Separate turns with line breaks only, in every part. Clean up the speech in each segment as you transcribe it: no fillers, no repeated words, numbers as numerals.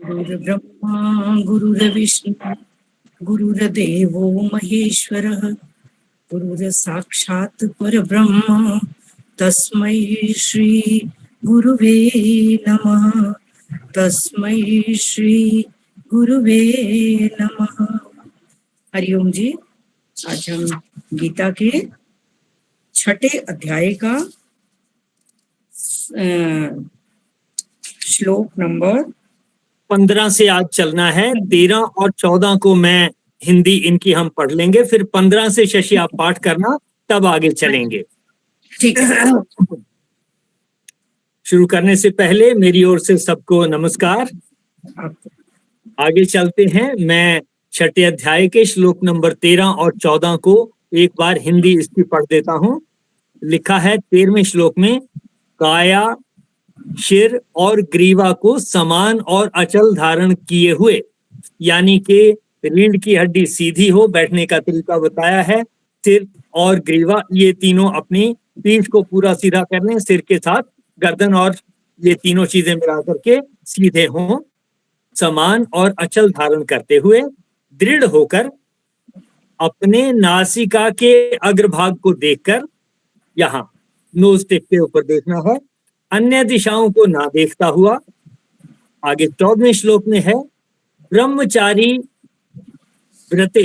गुरुर्ब्रह्मा गुरुर्विष्णु गुरुर्देवो महेश्वरः गुरुर्साक्षात् परब्रह्म तस्मै श्री गुरुवे नमः। तस्मै श्री गुरुवे नमः। हरिओम जी। आज हम गीता के 6ठे अध्याय का श्लोक नंबर
15 से आज चलना है। 13 और 14 को मैं हिंदी इनकी हम पढ़ लेंगे, फिर 15 से शशि आप पाठ करना, तब आगे चलेंगे।
ठीक है।
शुरू करने से पहले मेरी ओर से सबको नमस्कार। आगे चलते हैं। मैं 6ठे अध्याय के श्लोक नंबर 13 और 14 को एक बार हिंदी इसकी पढ़ देता हूं। लिखा है 13वें श्लोक में, काया शिर और ग्रीवा को समान और अचल धारण किए हुए, यानी कि रीढ़ की हड्डी सीधी हो, बैठने का तरीका बताया है। सिर और ग्रीवा ये तीनों अपनी पीठ को पूरा सीधा कर लें, सिर के साथ गर्दन और ये तीनों चीजें मिला करके सीधे हों, समान और अचल धारण करते हुए दृढ़ होकर अपने नासिका के अग्रभाग को देखकर, यहाँ नोज टिप के ऊपर देखना है, अन्य दिशाओं को ना देखता हुआ। आगे 14वें श्लोक में है, ब्रह्मचारी व्रते,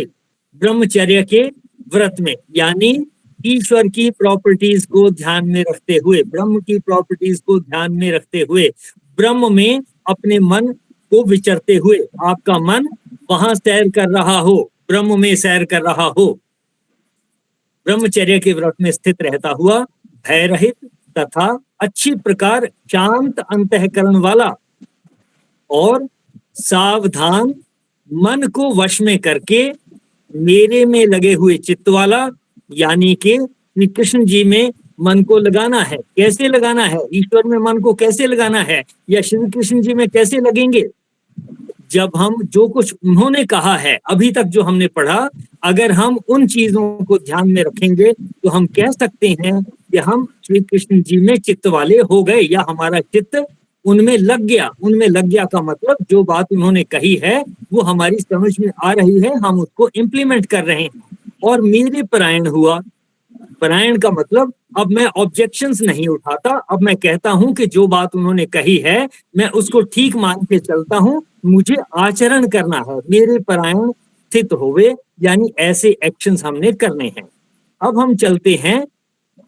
ब्रह्मचर्य के व्रत में, यानी ईश्वर की प्रॉपर्टीज को ध्यान में रखते हुए, ब्रह्म की प्रॉपर्टीज को ध्यान में रखते हुए, ब्रह्म में अपने मन को विचरते हुए, आपका मन वहां सैर कर रहा हो, ब्रह्म में सैर कर रहा हो, ब्रह्मचर्य के व्रत में स्थित रहता हुआ, भय रहित तथा अच्छी प्रकार शांत अंतःकरण वाला और सावधान, मन को वश में करके मेरे में लगे हुए चित्त वाला, यानी कि श्री कृष्ण जी में मन को लगाना है। कैसे लगाना है? ईश्वर में मन को कैसे लगाना है, या श्री कृष्ण जी में कैसे लगेंगे? जब हम जो कुछ उन्होंने कहा है अभी तक जो हमने पढ़ा, अगर हम उन चीजों को ध्यान में रखेंगे तो हम कह सकते हैं कि हम श्री कृष्ण जी में चित्त वाले हो गए, या हमारा चित्त उनमें लग गया। उनमें लग गया का मतलब जो बात उन्होंने कही है वो हमारी समझ में आ रही है, हम उसको इम्प्लीमेंट कर रहे हैं और मेरे परायण हुआ। परायण का मतलब अब मैं ऑब्जेक्शंस नहीं उठाता, अब मैं कहता हूं कि जो बात उन्होंने कही है मैं उसको ठीक मान के चलता हूं, मुझे आचरण करना है, मेरे परायण स्थित होवे, यानी ऐसे एक्शंस हमने करने हैं। अब हम चलते हैं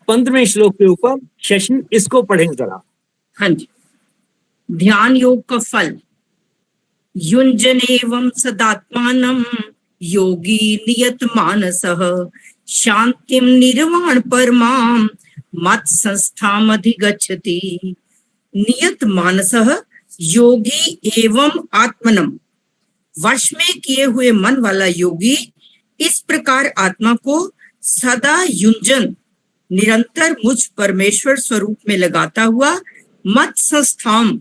15वें श्लोक के ऊपर। शशि इसको पढ़ें जरा।
हाँ जी। ध्यान योग का फल, युञ्जन एवं सदात्मानं योगी नियत मानसः शांतिम निर्वाण परमां मत संस्थाम अधिगच्छति। नियत मानसः योगी एवं आत्मनम, वश में किए हुए मन वाला योगी इस प्रकार आत्मा को सदा युंजन, निरंतर मुझ परमेश्वर स्वरूप में लगाता हुआ, मत संस्थाम,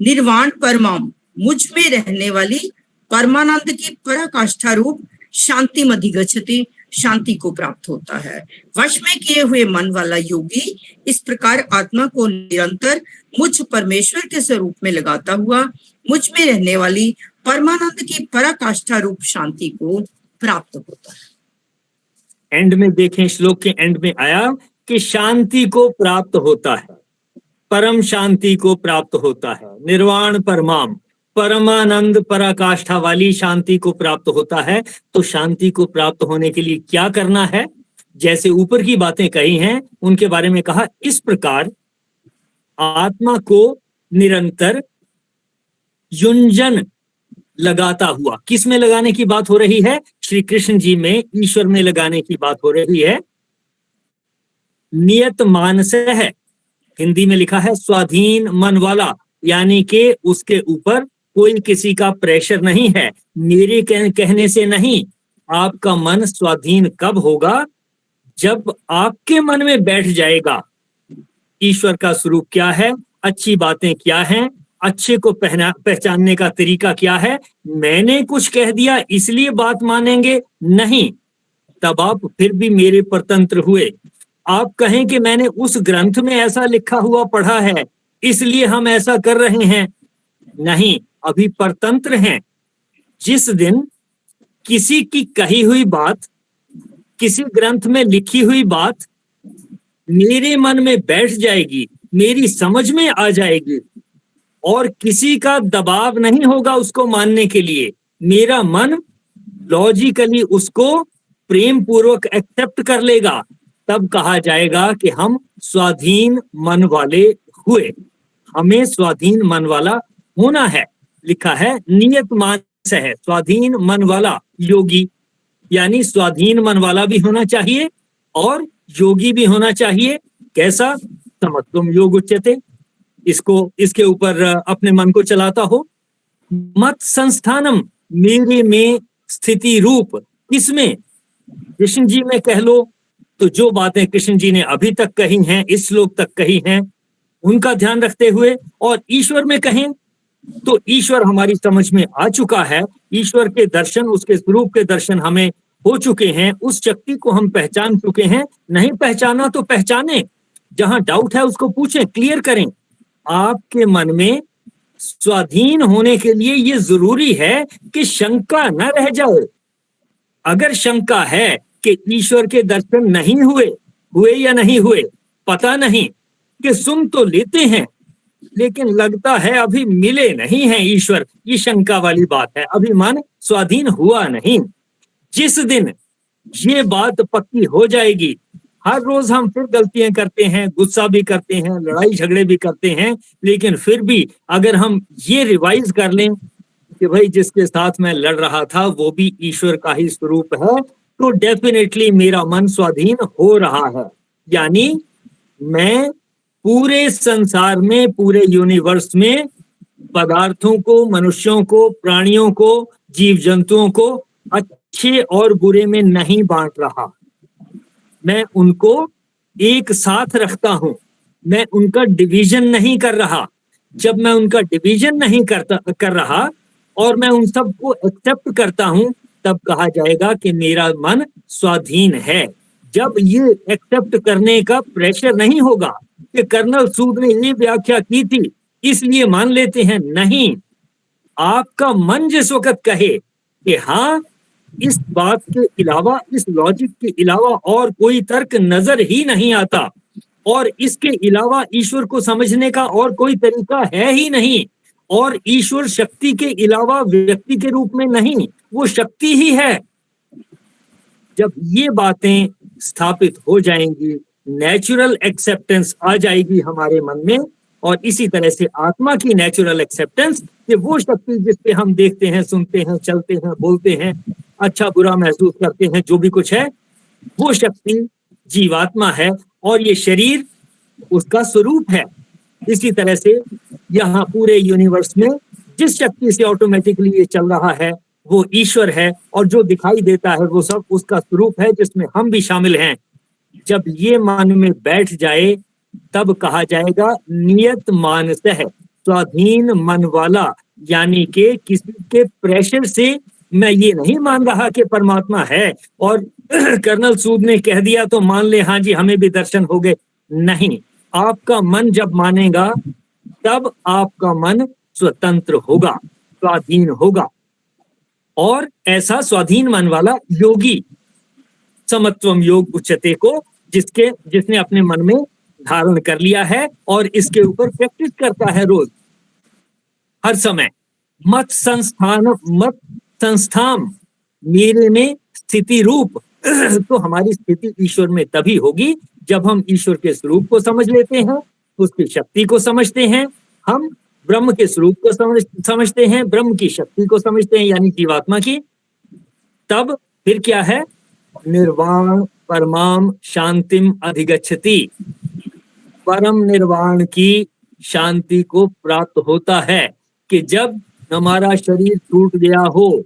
निर्वाण परमाम, मुझ में रहने वाली परमानंद की पराकाष्ठा रूप शांति अधिगच्छति, शांति को प्राप्त होता है। वश में किए हुए मन वाला योगी इस प्रकार आत्मा को निरंतर मुझ परमेश्वर के स्वरूप में लगाता हुआ, मुझ में रहने वाली परमानंद की पराकाष्ठा रूप शांति को प्राप्त होता है।
एंड में देखें, श्लोक के एंड में आया कि शांति को प्राप्त होता है, परम शांति को प्राप्त होता है, निर्वाण परमाम, परमानंद पराकाष्ठा वाली शांति को प्राप्त होता है। तो शांति को प्राप्त होने के लिए क्या करना है? जैसे ऊपर की बातें कही हैं उनके बारे में कहा, इस प्रकार आत्मा को निरंतर युंजन लगाता हुआ, किस में लगाने की बात हो रही है? श्री कृष्ण जी में, ईश्वर में लगाने की बात हो रही है। नियत मानस है, हिंदी में लिखा है स्वाधीन मन वाला, यानी कि उसके ऊपर कोई किसी का प्रेशर नहीं है, मेरे कहने से नहीं। आपका मन स्वाधीन कब होगा? जब आपके मन में बैठ जाएगा ईश्वर का स्वरूप क्या है, अच्छी बातें क्या हैं, अच्छे को पहचानने का तरीका क्या है। मैंने कुछ कह दिया इसलिए बात मानेंगे नहीं, तब आप फिर भी मेरे परतंत्र हुए। आप कहें कि मैंने उस ग्रंथ में ऐसा लिखा हुआ पढ़ा है इसलिए हम ऐसा कर रहे हैं, नहीं, अभी परतंत्र हैं। जिस दिन किसी की कही हुई बात, किसी ग्रंथ में लिखी हुई बात मेरे मन में बैठ जाएगी, मेरी समझ में आ जाएगी, और किसी का दबाव नहीं होगा उसको मानने के लिए, मेरा मन लॉजिकली उसको प्रेम पूर्वक एक्सेप्ट कर लेगा, तब कहा जाएगा कि हम स्वाधीन मन वाले हुए। हमें स्वाधीन मन वाला होना है। लिखा है नियत मानस है, स्वाधीन मन वाला योगी, यानी स्वाधीन मन वाला भी होना चाहिए और योगी भी होना चाहिए। कैसा? समत्वम योग उच्यते। इसके ऊपर अपने मन को चलाता हो। मत संस्थानम, मेरे में स्थिति रूप, किसमें? कृष्ण जी में कह लो तो जो बातें कृष्ण जी ने अभी तक कही हैं, इस श्लोक तक कही हैं, उनका ध्यान रखते हुए, और ईश्वर में कहें तो ईश्वर हमारी समझ में आ चुका है, ईश्वर के दर्शन, उसके स्वरूप के दर्शन हमें हो चुके हैं, उस शक्ति को हम पहचान चुके हैं। नहीं पहचाना तो पहचाने, जहां डाउट है उसको पूछें, क्लियर करें। आपके मन में स्वाधीन होने के लिए ये जरूरी है कि शंका न रह जाए। अगर शंका है कि ईश्वर के दर्शन नहीं हुए या नहीं हुए पता नहीं, कि सुन तो लेते हैं लेकिन लगता है अभी मिले नहीं हैं ईश्वर, ये शंका वाली बात है, अभी मन स्वाधीन हुआ नहीं। जिस दिन ये बात पक्की हो जाएगी, हर रोज हम फिर गलतियां करते हैं, गुस्सा भी करते हैं, लड़ाई झगड़े भी करते हैं, लेकिन फिर भी अगर हम ये रिवाइज कर लें कि भाई जिसके साथ मैं लड़ रहा था वो भी ईश्वर का ही स्वरूप है, तो डेफिनेटली मेरा मन स्वाधीन हो रहा है। यानी मैं पूरे संसार में, पूरे यूनिवर्स में पदार्थों को, मनुष्यों को, प्राणियों को, जीव जंतुओं को अच्छे और बुरे में नहीं बांट रहा, मैं उनको एक साथ रखता हूं, मैं उनका डिवीजन नहीं कर रहा। जब मैं उनका डिवीजन नहीं कर रहा और मैं उन सबको एक्सेप्ट करता हूं, तब कहा जाएगा कि मेरा मन स्वाधीन है। जब ये एक्सेप्ट करने का प्रेशर नहीं होगा कि कर्नल सूद ने ये व्याख्या की थी इसलिए मान लेते हैं, नहीं, आपका मन जिस वक्त कहे कि हाँ, इस बात के अलावा, इस लॉजिक के अलावा और कोई तर्क नजर ही नहीं आता, और इसके अलावा ईश्वर को समझने का और कोई तरीका है ही नहीं, और ईश्वर शक्ति के अलावा व्यक्ति के रूप में नहीं, वो शक्ति ही है। जब ये बातें स्थापित हो जाएंगी, नेचुरल एक्सेप्टेंस आ जाएगी हमारे मन में, और इसी तरह से आत्मा की नेचुरल एक्सेप्टेंस कि वो शक्ति जिसपे हम देखते हैं, सुनते हैं, चलते हैं, बोलते हैं, अच्छा बुरा महसूस करते हैं, जो भी कुछ है, वो शक्ति जीवात्मा है और ये शरीर उसका स्वरूप है। इसी तरह से यहाँ पूरे यूनिवर्स में जिस शक्ति से ऑटोमेटिकली ये चल रहा है वो ईश्वर है, और जो दिखाई देता है वो सब उसका स्वरूप है जिसमें हम भी शामिल हैं। जब ये मन में बैठ जाए तब कहा जाएगा नियत मानस है, स्वाधीन मन वाला, यानी कि किसी के प्रेशर से मैं ये नहीं मान रहा कि परमात्मा है और कर्नल सूद ने कह दिया तो मान ले, हाँ जी हमें भी दर्शन हो गए। नहीं, आपका मन जब मानेगा तब आपका मन स्वतंत्र होगा, स्वाधीन होगा, और ऐसा स्वाधीन मन वाला योगी, समत्वम योग उच्यते को जिसने अपने मन में धारण कर लिया है और इसके ऊपर प्रैक्टिस करता है रोज, हर समय। मत संस्थान मेरे में स्थिति रूप तो हमारी स्थिति ईश्वर में तभी होगी जब हम ईश्वर के स्वरूप को समझ लेते हैं, उसकी शक्ति को समझते हैं, हम ब्रह्म के स्वरूप को समझते हैं, ब्रह्म की शक्ति को समझते हैं, यानी जीवात्मा की। तब फिर क्या है? निर्वाण परमाम शांतिम अधिगच्छति। परम निर्वाण की शांति को प्राप्त होता है कि जब हमारा शरीर छूट गया हो,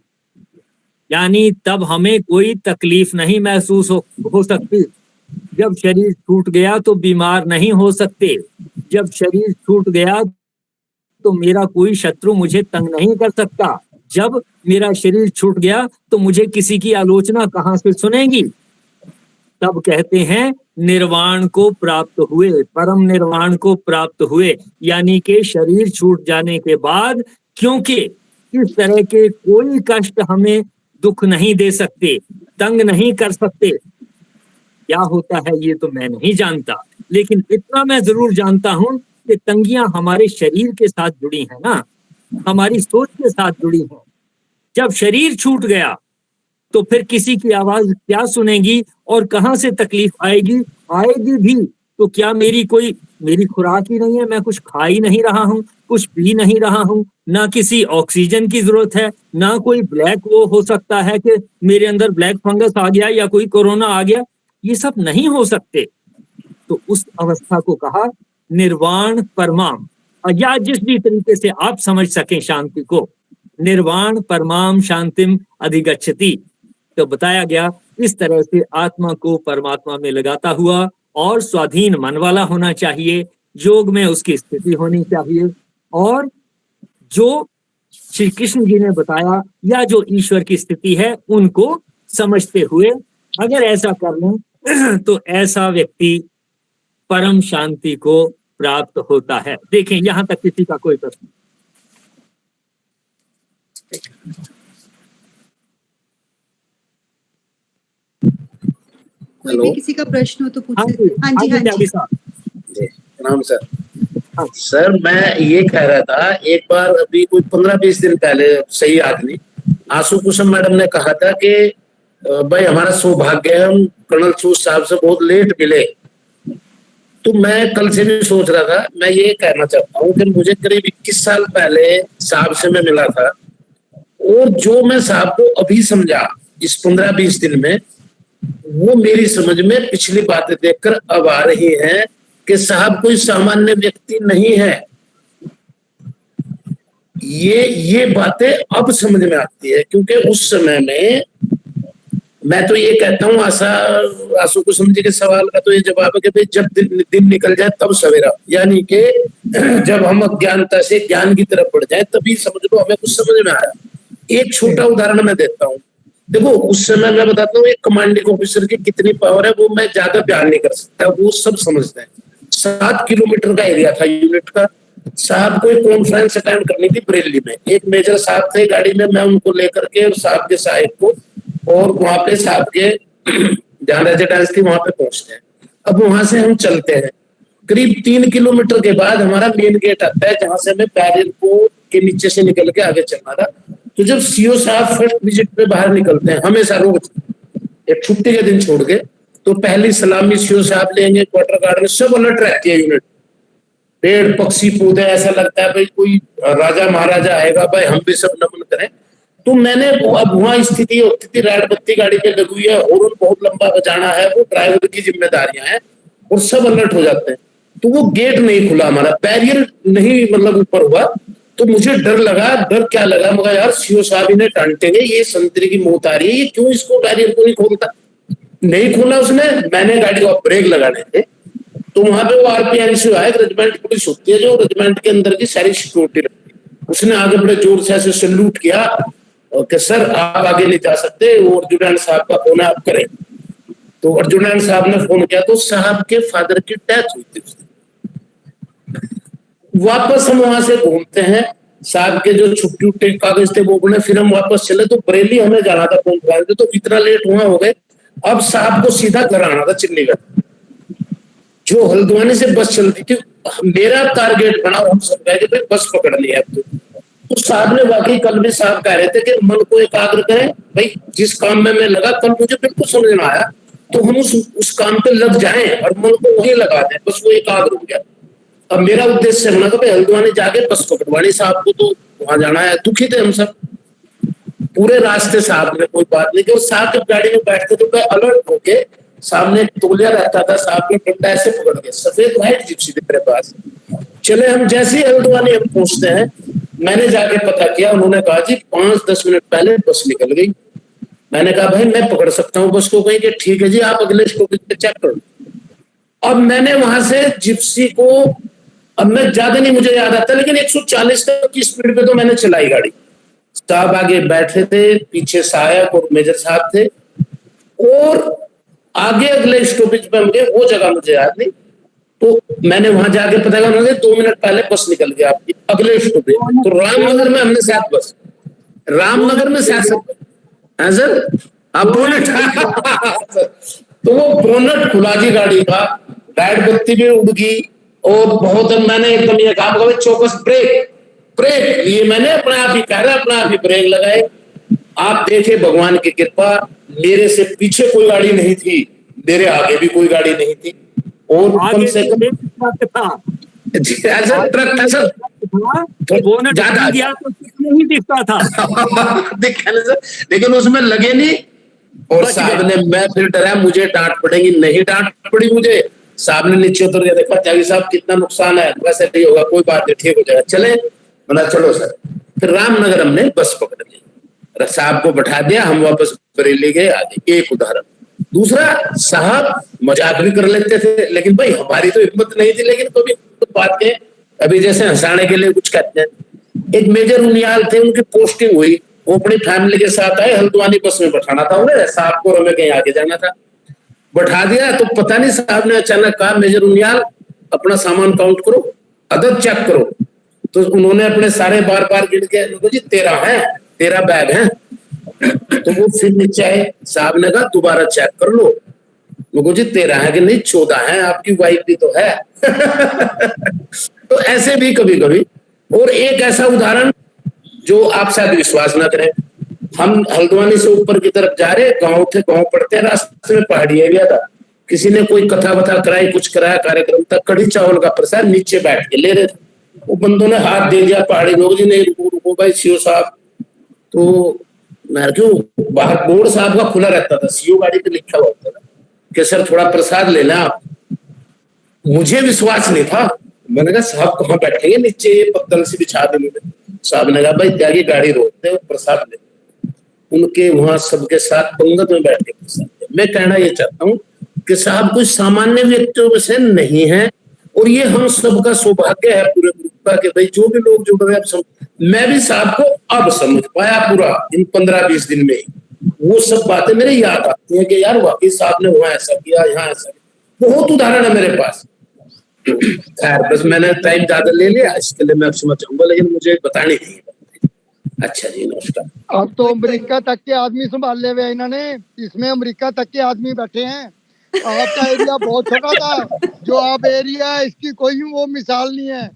यानी तब हमें कोई तकलीफ नहीं महसूस हो सकती। जब शरीर छूट गया तो बीमार नहीं हो सकते। जब शरीर छूट गया तो मेरा कोई शत्रु मुझे तंग नहीं कर सकता। जब मेरा शरीर छूट गया तो मुझे किसी की आलोचना कहाँ से सुनेगी। तब कहते हैं निर्वाण को प्राप्त हुए, परम निर्वाण को प्राप्त हुए, यानी कि शरीर छूट जाने के बाद, क्योंकि इस तरह के कोई कष्ट हमें दुख नहीं दे सकते, तंग नहीं कर सकते। क्या होता है ये तो मैं नहीं जानता, लेकिन इतना मैं जरूर जानता हूं कि तंगियां हमारे शरीर के साथ जुड़ी हैं ना, हमारी सोच के साथ जुड़ी हैं। जब शरीर छूट गया तो फिर किसी की आवाज क्या सुनेगी और कहां से तकलीफ आएगी? आएगी भी तो क्या मेरी खुराक ही नहीं है, मैं कुछ खा ही नहीं रहा हूं, कुछ पी नहीं रहा हूं, ना किसी ऑक्सीजन की जरूरत है, ना कोई ब्लैक वो हो सकता है कि मेरे अंदर ब्लैक फंगस आ गया या कोई कोरोना आ गया, ये सब नहीं हो सकते। तो उस अवस्था को कहा निर्वाण परमाम, या जिस भी तरीके से आप समझ सकें शांति को, निर्वाण परमाम शांतिम अधिगच्छति। तो बताया गया इस तरह से आत्मा को परमात्मा में लगाता हुआ और स्वाधीन मन वाला होना चाहिए, योग में उसकी स्थिति होनी चाहिए, और जो श्री कृष्ण जी ने बताया या जो ईश्वर की स्थिति है उनको समझते हुए अगर ऐसा कर लें तो ऐसा व्यक्ति परम शांति को प्राप्त होता है। देखें यहां तक किसी का कोई प्रश्न?
कोई भी किसी का प्रश्न हो तो पूछ सकते हैं। हाँ जी,
हाँ जी।
प्रणाम सर। सर मैं ये कह रहा था, एक बार अभी कोई 15-20 दिन पहले, सही आदमी आशु कुसुम मैडम ने कहा था कि भाई हमारा सौभाग्य है हम कर्नल सूद साहब से बहुत लेट मिले। तो मैं कल से भी सोच रहा था, मैं ये कहना चाहता हूँ कि मुझे करीब 21 साल पहले साहब से मैं मिला था, और जो मैं साहब को अभी समझा इस 15-20 दिन में, वो मेरी समझ में पिछली बातें देखकर अब आ रही हैं कि साहब कोई सामान्य व्यक्ति नहीं है। ये बातें अब समझ में आती है, क्योंकि उस समय में मैं तो ये कहता हूँ, आशु कुसुम जी के सवाल का तो ये जवाब है कि भाई जब दिन निकल जाए तब सवेरा, यानी कि जब हम अज्ञानता से ज्ञान की तरफ बढ़ जाए तभी समझ लो हमें कुछ समझ में आया। एक छोटा उदाहरण मैं देता हूँ। देखो उस समय मैं बताता हूँ एक कमांडिंग ऑफिसर की कितनी पावर है, वो मैं ज्यादा बयान नहीं कर सकता, वो सब समझते हैं। 7 किलोमीटर का एरिया था यूनिट का। साहब को एक कॉन्फ्रेंस अटेंड करनी थी बरेली में। एक मेजर साहब थे गाड़ी में, मैं उनको लेकर के और साहब के साहिब को, और वहां पे साहब के जहाँ रेजिडेंस थी वहां पे पहुंचते हैं। अब वहां से हम चलते हैं, करीब 3 किलोमीटर के बाद हमारा मेन गेट आता है, जहां से हमें बैरियर को के नीचे से निकल के आगे चलना था। तो जब सीओ साहब फर्स्ट विजिट पे बाहर निकलते हैं, हमेशा रोज एक छुट्टी के दिन छोड़ के, तो पहली सलामी सीओ साहब लेंगे, क्वार्टर गार्ड में सब अलर्ट रहती है यूनिट। पेड़ पक्षी पौधे, ऐसा लगता है भाई कोई राजा महाराजा आएगा, भाई हम भी सब नमन करें। तो मैंने अब वहां स्थिति होती थी, रेड बत्ती गाड़ी पे लगी हुई है, हॉर्न बहुत लंबा बजाना है, वो ड्राइवर की जिम्मेदारियां हैं, और सब अलर्ट हो जाते हैं। तो वो गेट नहीं खुला, हमारा बैरियर नहीं मतलब ऊपर हुआ। तो मुझे डर लगा, डर क्या लगा, मगर यार सीओ साहब इन्हें डांटेंगे, ये संतरी की मौत आ रही है, ये क्यों इसको बैरियर को नहीं खोलता। नहीं खोला उसने, मैंने गाड़ी को ब्रेक लगाने थे। तो वहां पे वो आरपीएनसी आया, रेजिमेंट पुलिस होती है जो रेजिमेंट के अंदर की सारी सिक्योरिटी रखती है। उसने आगे बड़े जोर से ऐसे सैल्यूट किया कि सर आप आगे नहीं जा सकते, वो अर्जुनैन साहब का फोन आप करें। तो अर्जुनैन साहब ने फोन किया, तो साहब के फादर की डेथ हुई थी। वापस हम वहां से घूमते हैं, साहब के जो छुट्टी उट्टी कागज थे वो बने, फिर हम वापस चले। तो बरेली हमें जाना था कॉन्फ्रेंस में, तो इतना लेट हुआ हो गए। अब साहब को सीधा घर आना था चंडीगढ़, जो हल्द्वानी से बस चलती थी। मेरा टारगेट बना, हम सब कहे भाई बस पकड़नी है अब। तो साहब ने वाकई कल भी साहब कह रहे थे कि मन को एकाग्र करें, भाई जिस काम में मैं लगा, कल मुझे बिल्कुल समझ में आया, तो हम उस काम पे लग जाएं और मन को वहीं लगा दें, बस वो एकाग्र हो गया। अब मेरा उद्देश्य बना था भाई हल्द्वानी जाके बस पकड़वानी, साहब को तो वहां जाना है। दुखी थे हम सब पूरे रास्ते, साहब ने कोई बात नहीं की। और साहब जब गाड़ी में बैठते तो मैं अलर्ट होके सामने एक तौलिया रहता था, साहब ने डंडा ऐसे पकड़ के, सफेद व्हाइट जिप्सी थी मेरे पास। चले हम जैसे ही हल्द्वानी हम पहुंचते हैं, मैंने जाके पता किया, उन्होंने कहा जी 5-10 मिनट पहले बस निकल गई। मैंने कहा भाई मैं पकड़ सकता हूँ बस को, कहीं कि ठीक है जी आप अगले स्टॉपेज पे चेक करो। अब मैंने वहां से जिप्सी को, अब मैं ज्यादा नहीं मुझे याद आता, लेकिन 140 तक की स्पीड पे तो मैंने चलाई गाड़ी। साहब आगे बैठे थे, पीछे सहायक और मेजर साहब थे, और आगे अगले स्टॉपेज पे हम गए, वो जगह मुझे याद नहीं। तो मैंने वहां जाके पता किया, उन्होंने 2 मिनट पहले बस निकल गया आपकी अगले स्टॉपेज। तो रामनगर में हमने 7 बस, रामनगर में 7 हाँ सर आप बोनट तो वो बोनट खुला जी गाड़ी का, लाइट बत्ती भी उड़ गई, और बहुत मैंने एकदम ये कहा चौकस ब्रेक ब्रेक लिए, मैंने अपने आप ही कह रहा अपने आप ही ब्रेक लगाए। आप देखे भगवान की कृपा, मेरे से पीछे कोई गाड़ी नहीं थी, मेरे आगे भी कोई गाड़ी नहीं थी, और कम से कम ऐसा ट्रक था सर, ज्यादा
नहीं दिखता था
लेकिन उसमें लगे नहीं। और साहब ने, मैं फिर डरा मुझे डांट पड़ेगी, नहीं डांट पड़ी मुझे। साहब ने नीचे उतर के देखा, त्यागी साहब कितना नुकसान है, वैसे नहीं होगा, कोई बात नहीं, ठीक हो जाएगा, चले। बोला चलो सर। फिर रामनगर हमने बस पकड़ ली, साहब को बैठा दिया, हम वापस बरेली गए आगे। एक उदाहरण। दूसरा, साहब मजाक भी कर लेते थे, लेकिन भाई हमारी तो हिम्मत नहीं थी, लेकिन कभी बात के अभी जैसे हंसाने के लिए कुछ कहते हैं। एक मेजर उनियाल थे, उनकी पोस्टिंग हुई, वो अपनी फैमिली के साथ आए, हल्द्वानी बस में बैठाना था उन्हें, साहब को हमें कहीं आगे जाना था, बैठा दिया। तो पता नहीं साहब ने अचानक कहा, मेजर उनियाल अपना सामान काउंट करो, अदद चेक करो। तो उन्होंने अपने सारे बार बार गिन के, जी 13 है, 13 बैग है। तो वो फिर नीचे आए, साहब ने कहा दोबारा चेक कर लो। मुझे जी 13 है कि नहीं, 14 है, आपकी वाइफ भी तो है। तो ऐसे भी कभी कभी। और एक ऐसा उदाहरण जो आप शायद विश्वास ना करें, हम हल्द्वानी से ऊपर की तरफ जा रहे, गांव थे, गांव पड़ते हैं, रास्ते में पहाड़ी एरिया था, किसी ने कोई कथा वथा कराई, कुछ कराया कार्यक्रम था, कढ़ी चावल का प्रसाद नीचे बैठ के ले रहे थे। वो बंदों ने हाथ दे दिया, पहाड़ी लोग जी नहीं रुको रुको भाई सीओ साहब। तो मैं क्यों, बाहर बोर्ड साहब का खुला रहता था, सीओ गाड़ी पे लिखा हुआ होता था कि सर थोड़ा प्रसाद लेना आप। मुझे विश्वास नहीं था, मैंने कहा साहब कहाँ बैठेंगे, नीचे पत्तल से बिछा देंगे। साहब ने कहा भाई त्यागी गाड़ी रोकते हो, प्रसाद ले। उनके वहां सबके साथ पंगत में बैठ के प्रसाद। मैं कहना ये चाहता हूँ कि साहब कुछ सामान्य व्यक्तियों में से नहीं है, और ये हम सबका सौभाग्य है पूरे ग्रुप का कि भाई जो भी लोग जुड़ रहे हैं। मैं भी साहब को अब समझ पाया पूरा इन 15-20 दिन में। वो सब बातें मेरे याद आती हैं कि यार वाकई साहब ने वहां ऐसा किया, यहाँ ऐसा किया। बहुत उदाहरण है मेरे पास। खैर बस मैंने टाइम ज्यादा ले लिया, इसके लिए मैं अब समझ जाऊंगा, लेकिन मुझे बतानी थी। अच्छा जी नमस्कार।
अब तो अमेरिका तक के आदमी संभाल ले हुए इन्होंने, इसमें अमेरिका तक के आदमी बैठे हैं। आपका एरिया बहुत छोटा था, जो आप एरिया है इसकी कोई वो मिसाल नहीं है।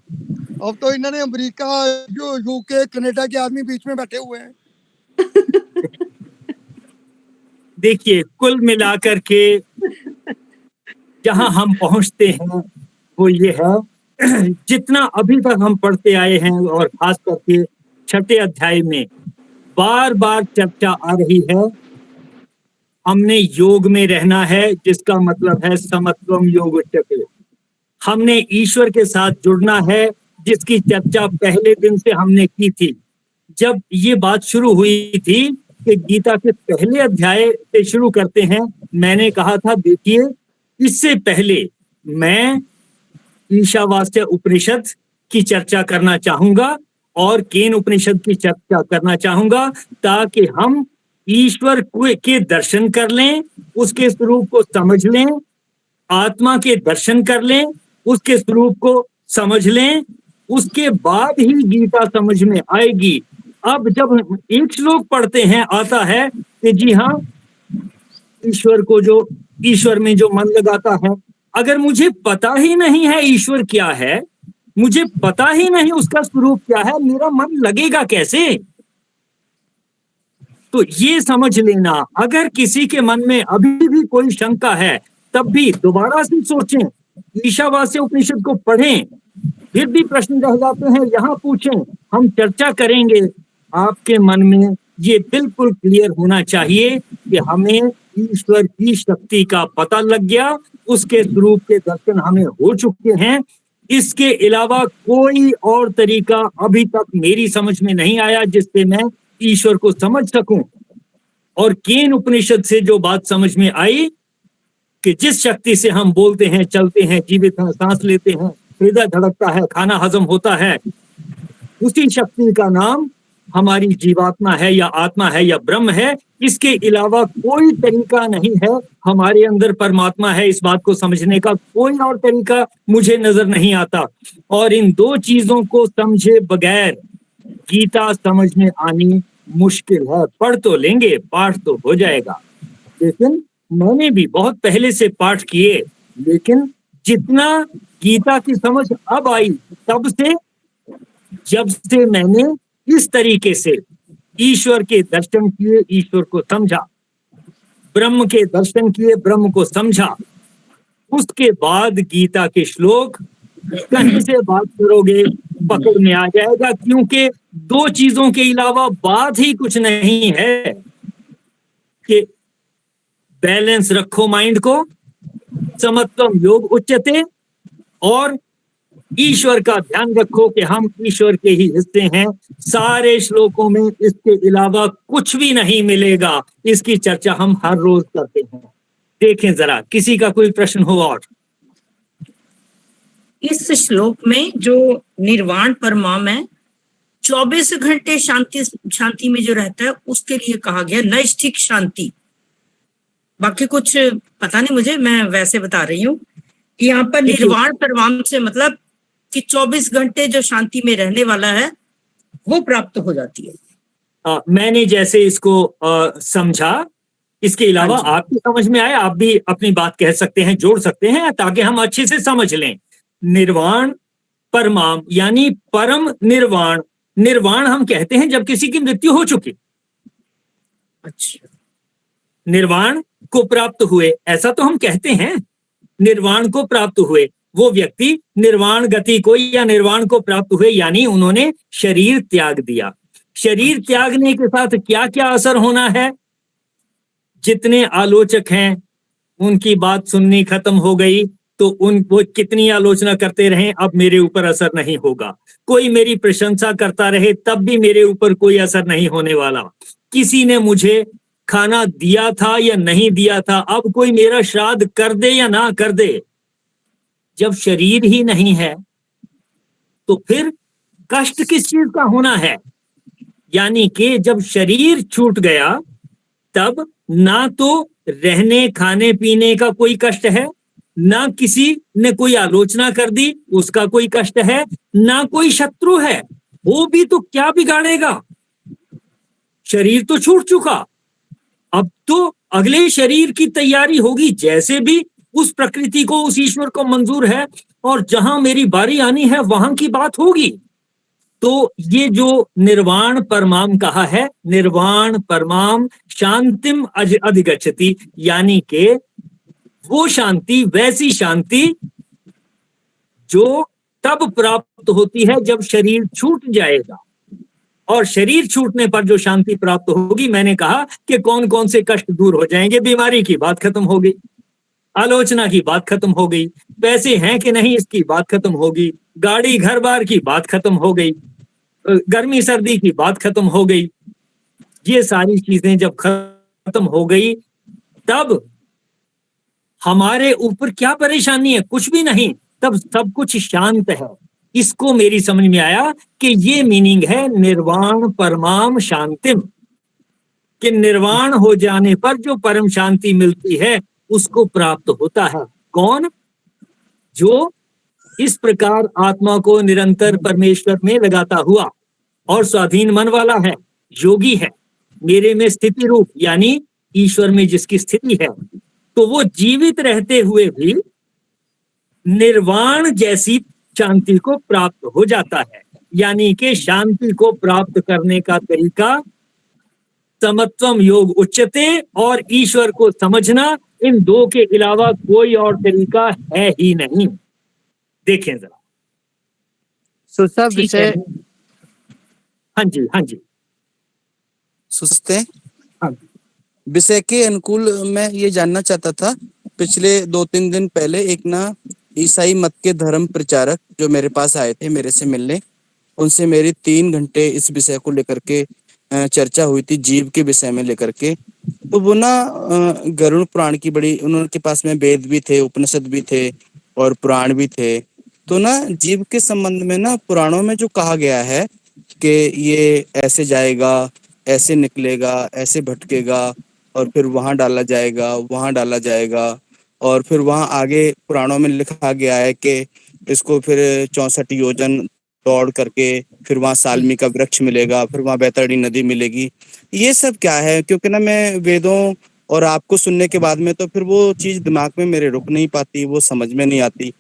अब तो इन्होंने अमेरिका, जो यूके, कनाडा के आदमी बीच में बैठे हुए हैं।
देखिए कुल मिलाकर के जहां हम पहुंचते हैं वो ये है, जितना अभी तक हम पढ़ते आए हैं, और खास करके 6ठे अध्याय में बार बार चर्चा आ रही है, हमने योग में रहना है, जिसका मतलब है समत्वम योग उच्यते। हमने ईश्वर के साथ जुड़ना है, जिसकी चर्चा पहले दिन से हमने की थी। जब ये बात शुरू हुई थी कि गीता के पहले अध्याय से शुरू करते हैं, मैंने कहा था देखिए इससे पहले मैं ईशावास्य उपनिषद की चर्चा करना चाहूंगा और केन उपनिषद की चर्चा करना चाहूंगा, ताकि हम ईश्वर के दर्शन कर लें, उसके स्वरूप को समझ लें, आत्मा के दर्शन कर लें, उसके स्वरूप को समझ लें, उसके बाद ही गीता समझ में आएगी। अब जब एक श्लोक पढ़ते हैं आता है कि जी हाँ, ईश्वर में जो मन लगाता है, अगर मुझे पता ही नहीं है ईश्वर क्या है, मुझे पता ही नहीं उसका स्वरूप क्या है, मेरा मन लगेगा कैसे? तो ये समझ लेना, अगर किसी के मन में अभी भी कोई शंका है, तब भी दोबारा से सोचें, ईशावास्य उपनिषद को पढ़ें, फिर भी प्रश्न रह जाते हैं यहाँ पूछें, हम चर्चा करेंगे, आपके मन में ये बिल्कुल क्लियर होना चाहिए कि हमें ईश्वर की शक्ति का पता लग गया, उसके स्वरूप के दर्शन हमें हो चुके हैं। इसके अलावा कोई और तरीका अभी तक मेरी समझ में नहीं आया जिससे मैं ईश्वर को समझ सकूं। और केन उपनिषद से जो बात समझ में आई कि जिस शक्ति से हम बोलते हैं, चलते हैं, जीवित हैं, सांस लेते हैं, हृदय धड़कता है, खाना हजम होता है, उसी शक्ति का नाम हमारी जीवात्मा है या आत्मा है या ब्रह्म है। इसके अलावा कोई तरीका नहीं है, हमारे अंदर परमात्मा है, इस बात को समझने का कोई और तरीका मुझे नजर नहीं आता। और इन दो चीजों को समझे बगैर गीता समझ में आनी मुश्किल है। पढ़ तो लेंगे, पाठ तो हो जाएगा, लेकिन मैंने भी बहुत पहले से पाठ किए, लेकिन जितना गीता की समझ अब आई तब से, जब से मैंने इस तरीके से ईश्वर के दर्शन किए, ईश्वर को समझा, ब्रह्म के दर्शन किए, ब्रह्म को समझा, उसके बाद गीता के श्लोक कहीं से बात करोगे पकड़ में आ जाएगा, क्योंकि दो चीजों के अलावा बात ही कुछ नहीं है कि बैलेंस रखो माइंड को, समत्वम योग उच्यते, और ईश्वर का ध्यान रखो कि हम ईश्वर के ही हिस्से हैं। सारे श्लोकों में इसके अलावा कुछ भी नहीं मिलेगा। इसकी चर्चा हम हर रोज करते हैं। देखें जरा, किसी का कोई प्रश्न हो? और
इस श्लोक में जो निर्वाण परमाम है, 24 घंटे शांति में जो रहता है उसके लिए कहा गया नैष्ठिक शांति। बाकी कुछ पता नहीं मुझे, मैं वैसे बता रही हूँ। यहाँ पर निर्वाण परमाम से मतलब कि 24 घंटे जो शांति में रहने वाला है वो प्राप्त हो जाती है।
मैंने जैसे इसको समझा, इसके अलावा आपकी समझ में आए, आप भी अपनी बात कह सकते हैं, जोड़ सकते हैं, ताकि हम अच्छे से समझ लें। निर्वाण परमाम यानी परम निर्वाण। निर्वाण हम कहते हैं जब किसी की मृत्यु हो चुकी।
अच्छा,
निर्वाण को प्राप्त हुए, ऐसा तो हम कहते हैं। निर्वाण को प्राप्त हुए, वो व्यक्ति निर्वाण गति को या निर्वाण को प्राप्त हुए, यानी उन्होंने शरीर त्याग दिया। शरीर त्यागने के साथ क्या क्या असर होना है? जितने आलोचक हैं उनकी बात सुननी खत्म हो गई, तो वो कितनी आलोचना करते रहें, अब मेरे ऊपर असर नहीं होगा। कोई मेरी प्रशंसा करता रहे तब भी मेरे ऊपर कोई असर नहीं होने वाला। किसी ने मुझे खाना दिया था या नहीं दिया था, अब कोई मेरा श्राद्ध कर दे या ना कर दे, जब शरीर ही नहीं है तो फिर कष्ट किस चीज का होना है? यानी कि जब शरीर छूट गया तब ना तो रहने खाने पीने का कोई कष्ट है, ना किसी ने कोई आलोचना कर दी उसका कोई कष्ट है, ना कोई शत्रु है। वो भी तो क्या बिगाड़ेगा? शरीर तो छूट चुका, अब तो अगले शरीर की तैयारी होगी। जैसे भी उस प्रकृति को, उस ईश्वर को मंजूर है, और जहां मेरी बारी आनी है वहां की बात होगी। तो ये जो निर्वाण परमाम कहा है, निर्वाण परमाम शांतिम अधिगच्छति, यानी कि वो शांति, वैसी शांति जो तब प्राप्त होती है जब शरीर छूट जाएगा। और शरीर छूटने पर जो शांति प्राप्त होगी, मैंने कहा कि कौन कौन से कष्ट दूर हो जाएंगे। बीमारी की बात खत्म हो गई, आलोचना की बात खत्म हो गई, पैसे हैं कि नहीं इसकी बात खत्म होगी, गाड़ी घर बार की बात खत्म हो गई, गर्मी सर्दी की बात खत्म हो गई। ये सारी चीजें जब खत्म हो गई तब हमारे ऊपर क्या परेशानी है? कुछ भी नहीं, तब सब कुछ शांत है। इसको मेरी समझ में आया कि ये मीनिंग है निर्वाण परमाम शांतिम, कि निर्वाण हो जाने पर जो परम शांति मिलती है उसको प्राप्त होता है। कौन? जो इस प्रकार आत्मा को निरंतर परमेश्वर में लगाता हुआ और स्वाधीन मन वाला है, योगी है, मेरे में स्थिति रूप यानी ईश्वर में जिसकी स्थिति है, तो वो जीवित रहते हुए भी निर्वाण जैसी शांति को प्राप्त हो जाता है। यानी कि शांति को प्राप्त करने का तरीका समत्वम योग उच्चते और ईश्वर को समझना, इन दो के अलावा कोई और तरीका है ही नहीं। देखें जरा।
सब विषय,
हाँ जी, हाँ जी।
सुनते हैं?
हाँ।
विषय के अनुकूल मैं ये जानना चाहता था, पिछले 2-3 दिन पहले एक ना ईसाई मत के धर्म प्रचारक जो मेरे पास आए थे मेरे से मिलने, उनसे मेरी 3 घंटे इस विषय को लेकर के चर्चा हुई थी, जीव के विषय में लेकर के। तो वो ना गरुड़ पुराण की बड़ी, उनके पास में वेद भी थे, उपनिषद भी थे और पुराण भी थे। तो ना जीव के संबंध में ना पुराणों में जो कहा गया है कि ये ऐसे जाएगा, ऐसे निकलेगा, ऐसे भटकेगा और फिर वहां डाला जाएगा, वहां डाला जाएगा, और फिर वहां आगे पुराणों में लिखा गया है कि इसको फिर 64 योजन दौड़ करके फिर वहां सालमी का वृक्ष मिलेगा, फिर वहां बैतरणी नदी मिलेगी। ये सब क्या है? क्योंकि ना मैं वेदों और आपको सुनने के बाद में तो फिर वो चीज दिमाग में मेरे रुक नहीं पाती, वो समझ में नहीं आती।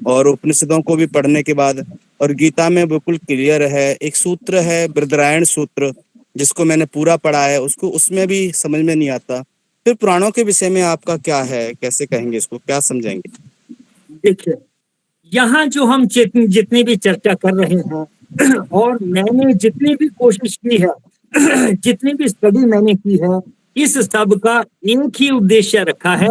और उपनिषदों को भी पढ़ने के बाद, और गीता में बिल्कुल क्लियर है, एक सूत्र है बृहदारण्यक सूत्र, जिसको मैंने पूरा पढ़ा है, उसको उसमें भी समझ में नहीं आता। फिर पुराणों के विषय में आपका क्या है, कैसे कहेंगे इसको, क्या समझाएंगे?
देखिए, यहाँ जो हम जितनी भी चर्चा कर रहे हैं और मैंने जितनी भी कोशिश की है, जितनी भी स्टडी मैंने की है, इस सब का एक ही उद्देश्य रखा है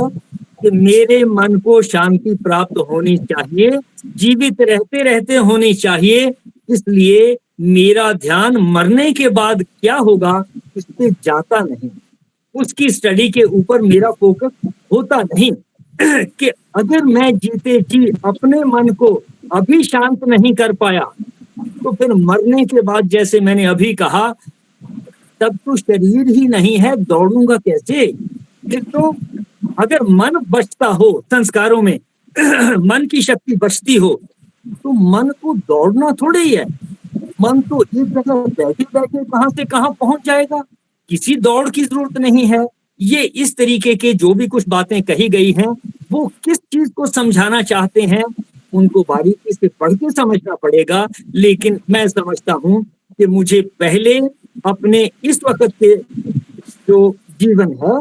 कि मेरे मन को शांति प्राप्त होनी चाहिए, जीवित रहते रहते होनी चाहिए। इसलिए मेरा ध्यान मरने के बाद क्या होगा इस पे जाता नहीं, उसकी स्टडी के ऊपर मेरा फोकस होता नहीं कि अगर मैं जीते जी अपने मन को अभी शांत नहीं कर पाया तो फिर मरने के बाद, जैसे मैंने अभी कहा, तब तो शरीर ही नहीं है, दौड़ूंगा कैसे? तो अगर मन बचता हो संस्कारों में, मन की शक्ति बचती हो, तो मन को दौड़ना थोड़े ही है। मन तो एक जगह बैठे बैठे कहां से कहां पहुंच जाएगा, किसी दौड़ की जरूरत नहीं है। ये इस तरीके के जो भी कुछ बातें कही गई हैं, वो किस चीज को समझाना चाहते हैं उनको बारीकी से पढ़ के समझना पड़ेगा। लेकिन मैं समझता हूं कि मुझे पहले अपने इस वक्त के जो जीवन है,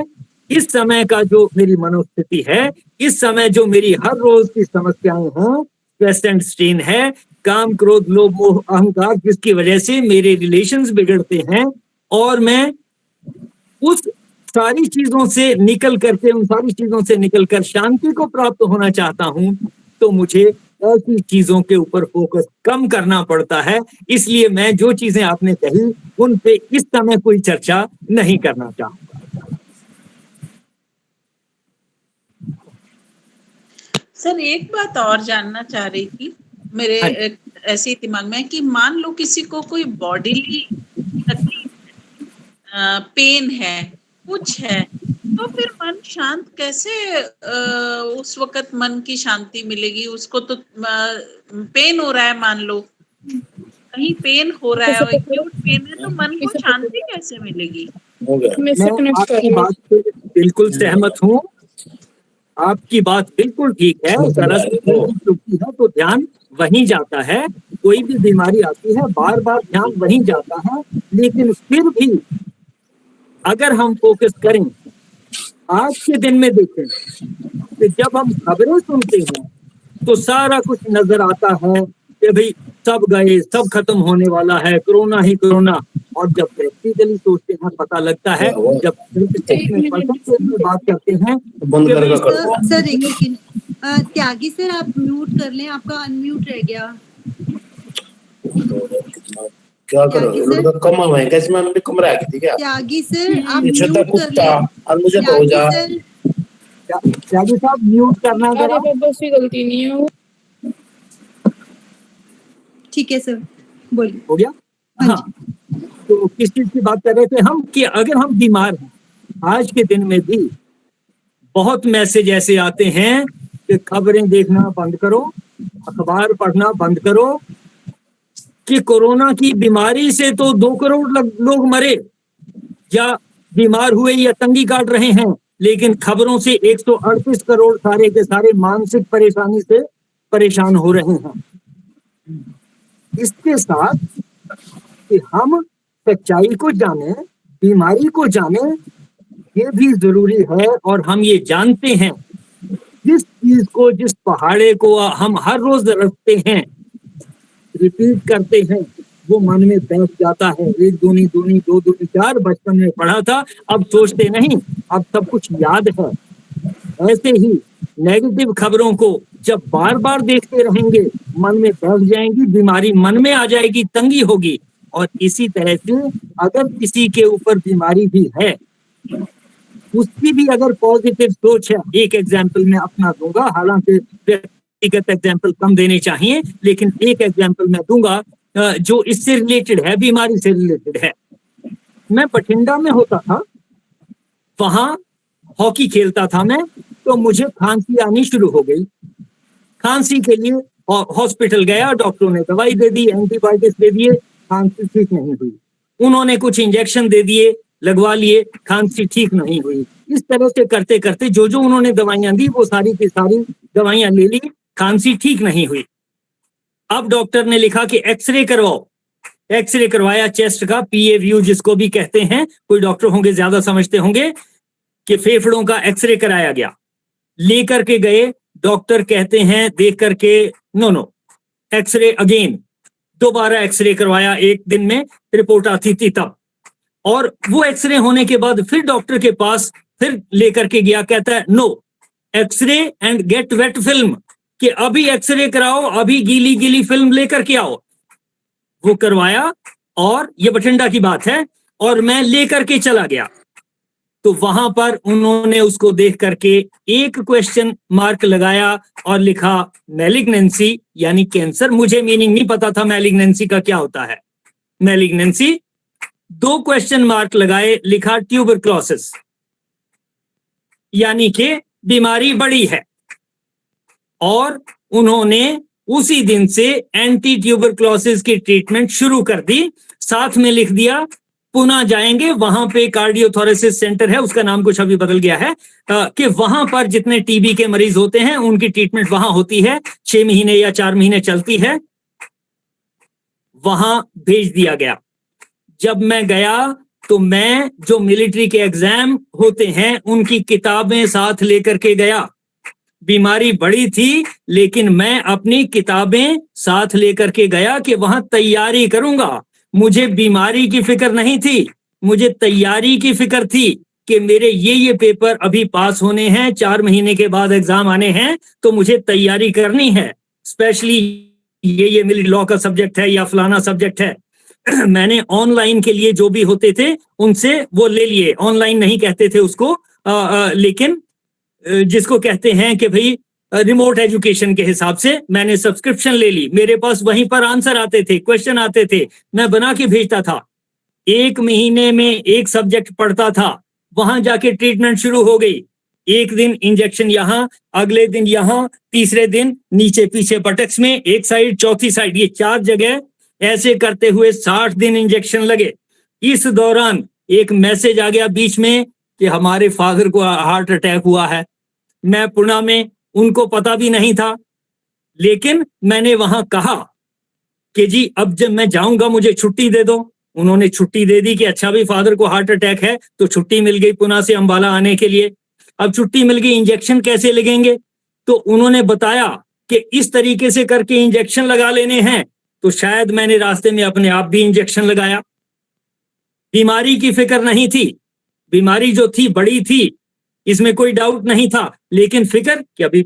इस समय का जो मेरी मनोस्थिति है, इस समय जो मेरी हर रोज की समस्याएं हैं, स्ट्रेस एंड स्ट्रेन है, काम क्रोध लोभ मोह अहंकार, जिसकी वजह से मेरे रिलेशंस बिगड़ते हैं, और मैं उस सारी चीजों से निकल करके, उन सारी चीजों से निकलकर शांति को प्राप्त होना चाहता हूं, तो मुझे ऐसी चीजों के ऊपर फोकस कम करना पड़ता है। इसलिए मैं जो चीजें आपने कही उन पे इस समय कोई चर्चा नहीं करना चाहूंगा।
सर, एक बात और जानना चाह रही थी मेरे ऐसे दिमाग में कि मान लो किसी को कोई बॉडीली तकलीफ, पेन है, कुछ है, तो फिर मन शांत कैसे, उस वक्त मन की शांति मिलेगी? उसको तो पेन हो रहा है, मान लो कहीं पेन हो रहा है, एक्यूट पेन है, तो मन को शांति कैसे मिलेगी?
मैं आपकी बात से बिल्कुल सहमत हूँ, आपकी बात बिल्कुल ठीक है। है तो ध्यान वहीं जाता है, कोई भी बीमारी आती है बार बार ध्यान वहीं जाता है। लेकिन फिर भी अगर हम फोकस करें, आज के दिन में देखें कि जब हम खबरें सुनते हैं तो सारा कुछ नजर आता है कि भाई सब गए, सब खत्म होने वाला है, कोरोना ही कोरोना। और जब प्रैक्टिकली सोचते हैं पता लगता है, जब बात करते हैं।
सर एक सेकंड, त्यागी सर आप म्यूट कर लें, आपका अनम्यूट रह गया।
क्या करो, कम है कैसे? मैं भी कमरा आ गई थी क्या?
त्यागी सर आप म्यूट कर लें,
और मुझे हो जा
त्यागी साहब म्यूट करना जरा,
बस की गलती नहीं है वो।
ठीक है सर, बोलिए।
हो गया? हाँ, तो किस चीज की बात कर रहे थे हम कि अगर हम बीमार हैं, आज के दिन में भी बहुत मैसेज ऐसे आते हैं कि खबरें देखना बंद करो, अखबार पढ़ना बंद करो, कि कोरोना की बीमारी से तो 2 करोड़ लोग मरे या बीमार हुए या तंगी काट रहे हैं, लेकिन खबरों से 138 करोड़ सारे के सारे मानसिक परेशानी से परेशान हो रहे हैं। इसके साथ कि हम सच्चाई को जाने, बीमारी को जाने, ये भी जरूरी है। और हम ये जानते हैं, जिस चीज को, जिस पहाड़े को हम हर रोज रखते हैं, रिपीट करते हैं, वो मन में बैठ जाता है। 1 दूनी दूनी 2 दूनी 4 बचपन में पढ़ा था, अब सोचते नहीं, अब सब कुछ याद है। ऐसे ही नेगेटिव खबरों को जब बार बार देखते रहेंगे मन में बैठ जाएंगी, बीमारी मन में आ जाएगी, तंगी होगी। और इसी तरह से अगर किसी के ऊपर बीमारी भी है, उसकी भी अगर पॉजिटिव सोच है, एक एग्जाम्पल मैं अपना दूंगा, हालांकि व्यक्तिगत एग्जाम्पल कम देने चाहिए, लेकिन एक एग्जाम्पल मैं दूंगा जो इससे रिलेटेड है, बीमारी से रिलेटेड है। मैं बठिंडा में होता था, वहां हॉकी खेलता था मैं, तो मुझे खांसी आनी शुरू हो गई। खांसी के लिए हॉस्पिटल गया, डॉक्टरों ने दवाई दे दी, एंटीबायोटिक्स दे दिए, खांसी ठीक नहीं हुई। उन्होंने कुछ इंजेक्शन दे दिए, लगवा लिए, खांसी ठीक नहीं हुई। इस तरह से करते करते जो जो उन्होंने दवाइयां दी वो सारी की सारी दवाइयां ले ली, खांसी ठीक नहीं हुई। अब डॉक्टर ने लिखा कि एक्सरे करवाओ। एक्सरे करवाया चेस्ट का, पीए व्यू जिसको भी कहते हैं, कोई डॉक्टर होंगे ज्यादा समझते होंगे, कि फेफड़ों का एक्सरे कराया गया। लेकर के गए, डॉक्टर कहते हैं देख करके, नो एक्सरे अगेन, दोबारा एक्सरे करवाया, 1 दिन में रिपोर्ट आती थी तब। और वो एक्सरे होने के बाद फिर डॉक्टर के पास फिर लेकर के गया, कहता है no X-ray and get wet film, कि अभी एक्सरे कराओ, अभी गीली गीली फिल्म लेकर के आओ। वो करवाया, और ये बठिंडा की बात है, और मैं लेकर के चला गया। तो वहां पर उन्होंने उसको देख करके एक क्वेश्चन मार्क लगाया और लिखा मैलिग्नेंसी, यानी कैंसर। मुझे मीनिंग नहीं पता था मैलिग्नेंसी का क्या होता है। मैलिग्नेंसी, 2 क्वेश्चन मार्क लगाए, लिखा ट्यूबरक्लोसिस, यानी कि बीमारी बड़ी है। और उन्होंने उसी दिन से एंटी ट्यूबरक्लोसिस की ट्रीटमेंट शुरू कर दी। साथ में लिख दिया पुणे जाएंगे, वहां पे कार्डियोथोरेसिस सेंटर है, उसका नाम कुछ अभी बदल गया है, कि वहां पर जितने टीबी के मरीज होते हैं उनकी ट्रीटमेंट वहां होती है, 6 महीने या 4 महीने चलती है। वहां भेज दिया गया। जब मैं गया तो मैं जो मिलिट्री के एग्जाम होते हैं उनकी किताबें साथ लेकर के गया। बीमारी बड़ी थी, लेकिन मैं अपनी किताबें साथ लेकर के गया कि वहां तैयारी करूंगा। मुझे बीमारी की फिक्र नहीं थी, मुझे तैयारी की फिक्र थी कि मेरे ये पेपर अभी पास होने हैं, 4 महीने के बाद एग्जाम आने हैं, तो मुझे तैयारी करनी है। स्पेशली ये मिलिट्री लॉ का सब्जेक्ट है या फलाना सब्जेक्ट है। मैंने ऑनलाइन के लिए जो भी होते थे उनसे वो ले लिए, ऑनलाइन नहीं कहते थे उसको, लेकिन जिसको कहते हैं कि भाई रिमोट एजुकेशन के हिसाब से मैंने सब्सक्रिप्शन ले ली। मेरे पास वहीं पर आंसर आते थे, क्वेश्चन आते थे, मैं बना के भेजता था। 1 महीने में एक सब्जेक्ट पढ़ता था, वहां जाके ट्रीटमेंट शुरू हो गई। एक दिन इंजेक्शन यहाँ, अगले दिन यहाँ, तीसरे दिन नीचे पीछे बटक्स में, एक साइड, चौथी साइड, ये 4 जगह, ऐसे करते हुए 60 दिन इंजेक्शन लगे। इस दौरान एक मैसेज आ गया बीच में कि हमारे फादर को हार्ट अटैक हुआ है। मैं पुणे में, उनको पता भी नहीं था, लेकिन मैंने वहां कहा कि जी अब जब मैं जाऊंगा मुझे छुट्टी दे दो। उन्होंने छुट्टी दे दी कि अच्छा भी फादर को हार्ट अटैक है, तो छुट्टी मिल गई पुणे से अंबाला आने के लिए। अब छुट्टी मिल गई, इंजेक्शन कैसे लगेंगे, तो उन्होंने बताया कि इस तरीके से करके इंजेक्शन लगा लेने हैं। तो शायद मैंने रास्ते में अपने आप भी इंजेक्शन लगाया। बीमारी की फिक्र नहीं थी, बीमारी जो थी बड़ी थी, इसमें कोई डाउट नहीं था, लेकिन फिक्र कि अभी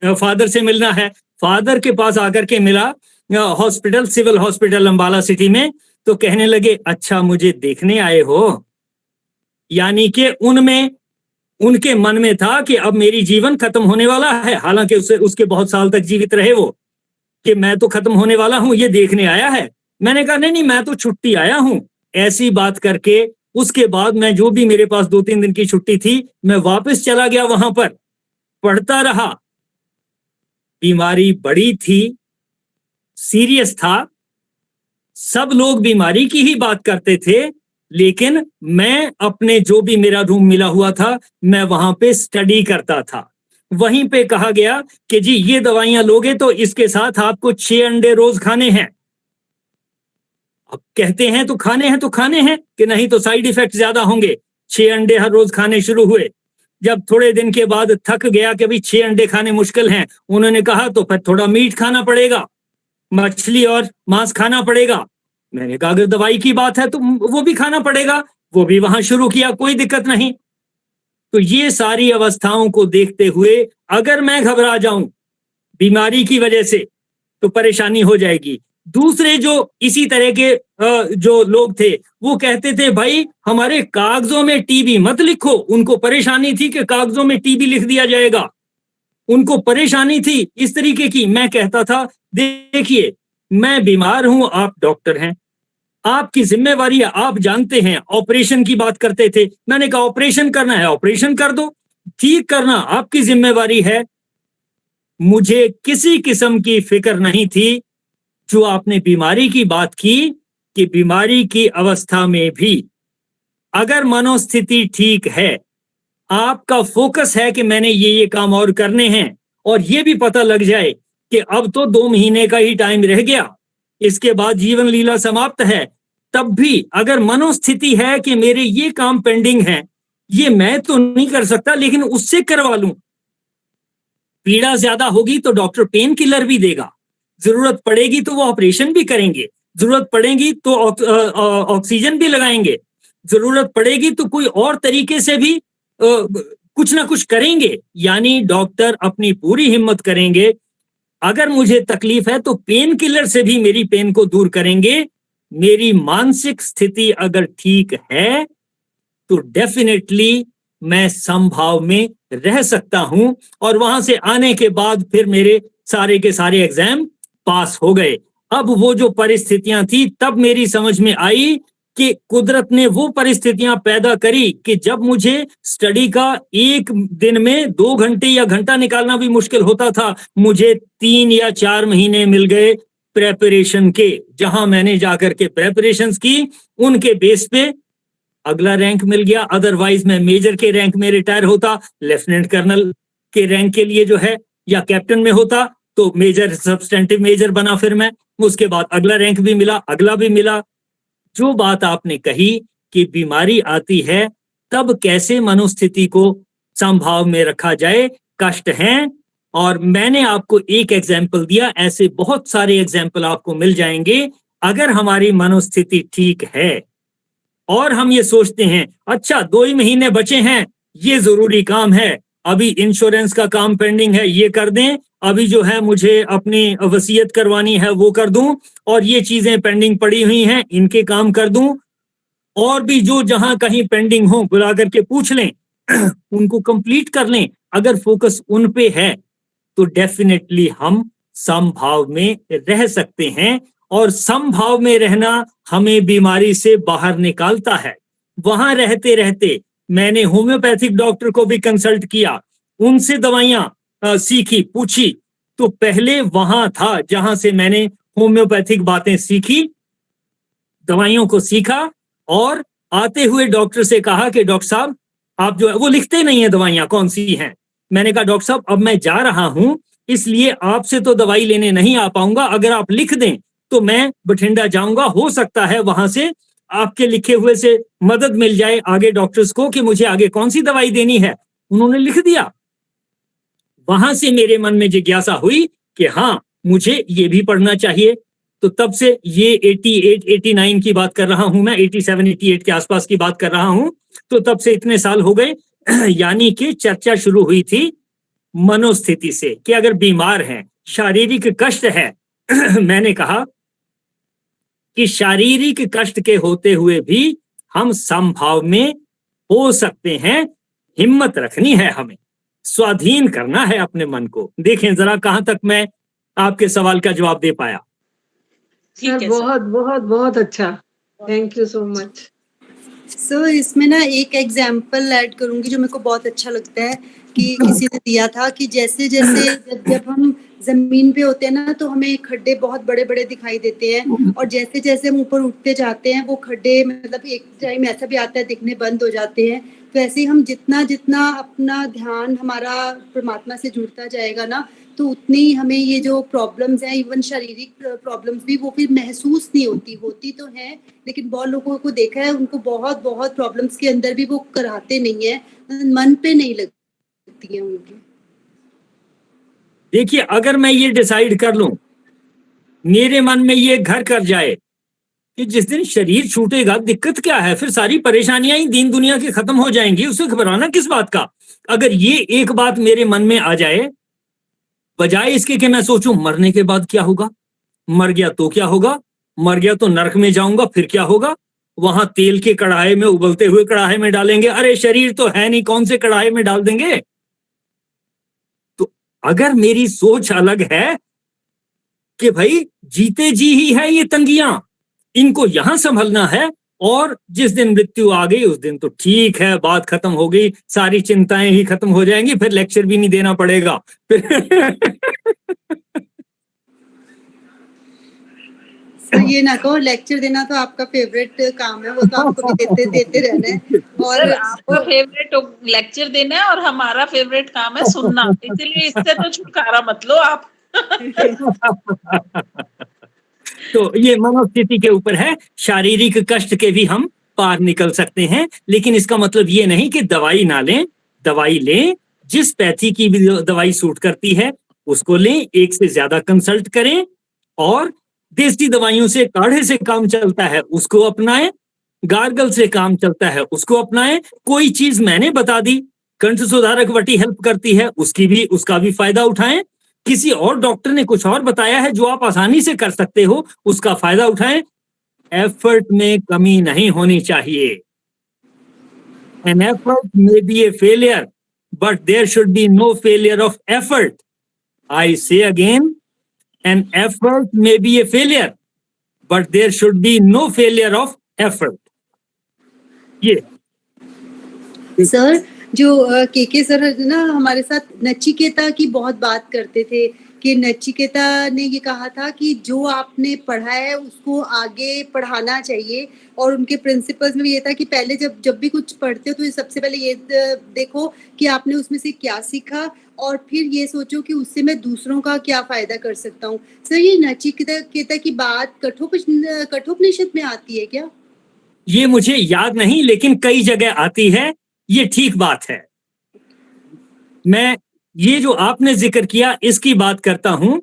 फादर से मिलना है। फादर के पास आकर के मिला hospital, civil hospital Ambala city में, तो कहने लगे अच्छा मुझे देखने आए हो। यानी कि उनमें, उनके मन में था कि अब मेरी जीवन खत्म होने वाला है, हालांकि उसके बहुत साल तक जीवित रहे वो, कि मैं तो खत्म होने वाला हूं, ये देखने आया है। मैंने कहा नहीं मैं तो छुट्टी आया हूं। ऐसी बात करके उसके बाद मैं, जो भी मेरे पास 2-3 दिन की छुट्टी थी, मैं वापस चला गया, वहां पर पढ़ता रहा। बीमारी बड़ी थी, सीरियस था, सब लोग बीमारी की ही बात करते थे, लेकिन मैं अपने जो भी मेरा रूम मिला हुआ था, मैं वहां पे स्टडी करता था। वहीं पे कहा गया कि जी ये दवाइयां लोगे तो इसके साथ आपको 6 अंडे रोज खाने हैं। अब कहते हैं तो खाने हैं कि नहीं तो साइड इफेक्ट ज्यादा होंगे। 6 अंडे हर रोज खाने शुरू हुए। जब थोड़े दिन के बाद थक गया कि भाई 6 अंडे खाने मुश्किल हैं, उन्होंने कहा तो फिर थोड़ा मीट खाना पड़ेगा, मछली और मांस खाना पड़ेगा। मैंने कहा अगर दवाई की बात है तो वो भी खाना पड़ेगा, वो भी वहां शुरू किया, कोई दिक्कत नहीं। तो ये सारी अवस्थाओं को देखते हुए अगर मैं घबरा जाऊं बीमारी की वजह से तो परेशानी हो जाएगी। दूसरे जो इसी तरह के जो लोग थे वो कहते थे भाई हमारे कागजों में टीबी मत लिखो, उनको परेशानी थी कि कागजों में टीबी लिख दिया जाएगा, उनको परेशानी थी इस तरीके की। मैं कहता था देखिए मैं बीमार हूं, आप डॉक्टर हैं, आपकी जिम्मेवारी है, आप जानते हैं। ऑपरेशन की बात करते थे, मैंने कहा ऑपरेशन करना है ऑपरेशन कर दो, ठीक करना आपकी जिम्मेवारी है। मुझे किसी किस्म की फिक्र नहीं थी। जो आपने बीमारी की बात की कि बीमारी की अवस्था में भी अगर मनोस्थिति ठीक है, आपका फोकस है कि मैंने ये काम और करने हैं, और ये भी पता लग जाए कि अब तो 2 महीने का ही टाइम रह गया, इसके बाद जीवन लीला समाप्त है, तब भी अगर मनोस्थिति है कि मेरे ये काम पेंडिंग है, ये मैं तो नहीं कर सकता लेकिन उससे करवा लूं, पीड़ा ज्यादा होगी तो डॉक्टर पेन किलर भी देगा, जरूरत पड़ेगी तो वो ऑपरेशन भी करेंगे, जरूरत पड़ेगी तो ऑक्सीजन भी लगाएंगे, जरूरत पड़ेगी तो कोई और तरीके से भी कुछ ना कुछ करेंगे। यानी डॉक्टर अपनी पूरी हिम्मत करेंगे। अगर मुझे तकलीफ है तो पेन किलर से भी मेरी पेन को दूर करेंगे। मेरी मानसिक स्थिति अगर ठीक है तो डेफिनेटली मैं समभाव में रह सकता हूं। और वहां से आने के बाद फिर मेरे सारे के सारे एग्जाम पास हो गए। अब वो जो परिस्थितियां थी तब मेरी समझ में आई कि कुदरत ने वो परिस्थितियां पैदा करी कि जब मुझे स्टडी का एक दिन में 2 घंटे या घंटा निकालना भी मुश्किल होता था, मुझे 3 या 4 महीने मिल गए प्रेपरेशन के, जहां मैंने जाकर के प्रेपरेशंस की, उनके बेस पे अगला रैंक मिल गया। अदरवाइज मैं मेजर के रैंक में रिटायर होता, लेफ्टिनेंट कर्नल के रैंक के लिए जो है या कैप्टन में होता तो मेजर सब्सटेंटिव मेजर बना फिर मैं, उसके बाद अगला रैंक भी मिला, अगला भी मिला। जो बात आपने कही कि बीमारी आती है तब कैसे मनोस्थिति को संभाव में रखा जाए, कष्ट हैं। और मैंने आपको एक एग्जाम्पल दिया, ऐसे बहुत सारे एग्जाम्पल आपको मिल जाएंगे। अगर हमारी मनोस्थिति ठीक है और हम ये सोचते हैं अच्छा 2 ही महीने बचे हैं, ये जरूरी काम है, अभी इंश्योरेंस का काम पेंडिंग है ये कर दें, अभी जो है मुझे अपनी वसीयत करवानी है वो कर दूं, और ये चीजें पेंडिंग पड़ी हुई हैं इनके काम कर दूं, और भी जो जहां कहीं पेंडिंग हो बुला करके पूछ लें उनको कंप्लीट कर लें। अगर फोकस उन पे है तो डेफिनेटली हम समभाव में रह सकते हैं, और समभाव में रहना हमें बीमारी से बाहर निकालता है। वहां रहते रहते मैंने होम्योपैथिक डॉक्टर को भी कंसल्ट किया, उनसे दवाइयां सीखी, पूछी, तो पहले वहां था जहां से मैंने होम्योपैथिक बातें सीखी, दवाइयों को सीखा, और आते हुए डॉक्टर से कहा कि डॉक्टर साहब आप जो है वो लिखते नहीं है दवाइयां कौन सी हैं। मैंने कहा डॉक्टर साहब अब मैं जा रहा हूं इसलिए आपसे तो दवाई लेने नहीं आ पाऊंगा, अगर आप लिख दें तो मैं बठिंडा जाऊंगा, हो सकता है वहां से आपके लिखे हुए से मदद मिल जाए आगे डॉक्टर्स को कि मुझे आगे कौन सी दवाई देनी है। उन्होंने लिख दिया। वहां से मेरे मन में जिज्ञासा हुई कि हाँ मुझे ये भी पढ़ना चाहिए। तो तब से ये 88 89 की बात कर रहा हूं मैं, 87 88 के आसपास की बात कर रहा हूं, तो तब से इतने साल हो गए। यानी कि चर्चा शुरू हुई थी मनोस्थिति से कि अगर बीमार हैं, शारीरिक कष्ट है मैंने कहा कि शारीरिक कष्ट के होते हुए भी हम समभाव में हो सकते हैं। हिम्मत रखनी है, हमें स्वाधीन करना है अपने मन को। देखें जरा कहां तक मैं आपके सवाल का जवाब दे पाया।
ठीक है
सर
सर।
बहुत बहुत बहुत अच्छा, thank you so much.
Sir इसमें ना एक एग्जाम्पल ऐड करूंगी जो मेरे को बहुत अच्छा लगता है कि किसी ने दिया था कि जैसे जैसे जब हम जमीन पे होते हैं ना तो हमें खड्डे बहुत बड़े बड़े दिखाई देते हैं, और जैसे जैसे हम ऊपर उठते जाते हैं वो खड्डे मतलब एक टाइम ऐसा भी आता है दिखने बंद हो जाते हैं। तो ऐसे ही हम जितना जितना अपना ध्यान हमारा परमात्मा से जुड़ता जाएगा ना तो उतनी ही हमें ये जो प्रॉब्लम्स हैं, इवन शारीरिक प्रॉब्लम्स भी, वो फिर महसूस नहीं होती तो हैं, लेकिन बहुत लोगों को देखा है उनको बहुत बहुत प्रॉब्लम्स के अंदर भी वो कराते नहीं है, मन पे नहीं लगती है उनके।
देखिए अगर मैं ये डिसाइड कर लूं, मेरे मन में ये घर कर जाए कि जिस दिन शरीर छूटेगा दिक्कत क्या है, फिर सारी परेशानियां ही दीन दुनिया की खत्म हो जाएंगी, उससे घबराना किस बात का। अगर ये एक बात मेरे मन में आ जाए, बजाय इसके कि मैं सोचूं मरने के बाद क्या होगा, मर गया तो क्या होगा, मर गया तो नरक में जाऊंगा फिर क्या होगा, वहां तेल के कढ़ाई में, उबलते हुए कढ़ाई में डालेंगे, अरे शरीर तो है नहीं, कौन से कढ़ाई में डाल देंगे। तो अगर मेरी सोच अलग है कि भाई जीते जी ही है ये तंगियां, इनको यहां संभलना है, और जिस दिन मृत्यु आ गई उस दिन तो ठीक है, बात खत्म हो गई, सारी चिंताएं ही खत्म हो जाएंगी, फिर लेक्चर भी नहीं देना पड़ेगा फिर
सर ये ना कहो, लेक्चर देना तो आपका फेवरेट काम है, वो तो आपको भी देते रहना है। और
सर आपका फेवरेट लेक्चर देना है और हमारा फेवरेट काम है सुनना, इसलिए इससे तो छुटकारा मत लो आप।
तो ये मनोस्थिति के ऊपर है, शारीरिक कष्ट के भी हम पार निकल सकते हैं, लेकिन इसका मतलब ये नहीं कि दवाई ना लें, दवाई लें, जिस पैथी की भी दवाई सूट करती है उसको लें, एक से ज्यादा कंसल्ट करें, और देसी दवाइयों से, काढ़े से काम चलता है उसको अपनाएं, गार्गल से काम चलता है उसको अपनाएं, कोई चीज मैंने बता दी, कंठ सुधारक वटी हेल्प करती है उसका भी फायदा उठाएं, किसी और डॉक्टर ने कुछ और बताया है जो आप आसानी से कर सकते हो उसका फायदा उठाएं। एफर्ट में कमी नहीं होनी चाहिए। An effort may be a failure, but there should be no failure of effort. I say again, an effort may be a failure, but there should be no failure of effort. ये
sir जो के sir ना हमारे साथ नचिकेता की बहुत बात करते थे कि नचिकेता ने ये कहा था कि जो आपने पढ़ा है उसको आगे पढ़ाना चाहिए, और उनके प्रिंसिपल्स में ये था कि पहले जब भी कुछ पढ़ते हो तो सबसे पहले ये देखो कि आपने उसमें से क्या सीखा, और फिर ये सोचो कि उससे मैं दूसरों का क्या फायदा कर सकता हूँ। सर ये नचिकेता की बात कठोपनिषद में आती है क्या?
ये मुझे याद नहीं, लेकिन कई जगह आती है, ये ठीक बात है। मैं ये जो आपने जिक्र किया इसकी बात करता हूं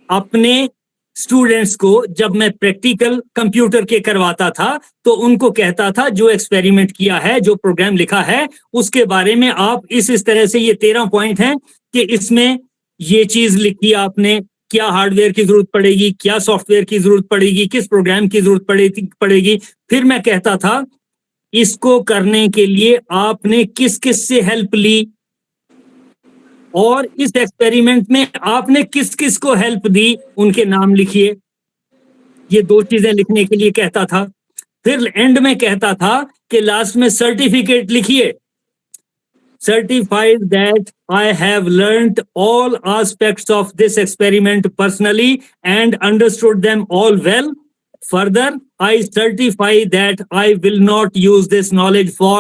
अपने स्टूडेंट्स को। जब मैं प्रैक्टिकल कंप्यूटर के करवाता था तो उनको कहता था जो एक्सपेरिमेंट किया है, जो प्रोग्राम लिखा है उसके बारे में आप इस तरह से, ये 13 पॉइंट हैं कि इसमें ये चीज लिखी आपने, क्या हार्डवेयर की जरूरत पड़ेगी, क्या सॉफ्टवेयर की जरूरत पड़ेगी, किस प्रोग्राम की जरूरत पड़ेगी। फिर मैं कहता था इसको करने के लिए आपने किस किस से हेल्प ली, और इस एक्सपेरिमेंट में आपने किस किस को हेल्प दी, उनके नाम लिखिए। ये 2 चीजें लिखने के लिए कहता था। फिर एंड में कहता था कि लास्ट में सर्टिफिकेट लिखिए, certified that I have learnt all aspects of this experiment personally and understood them all well. Further, I certify that I will not use this knowledge for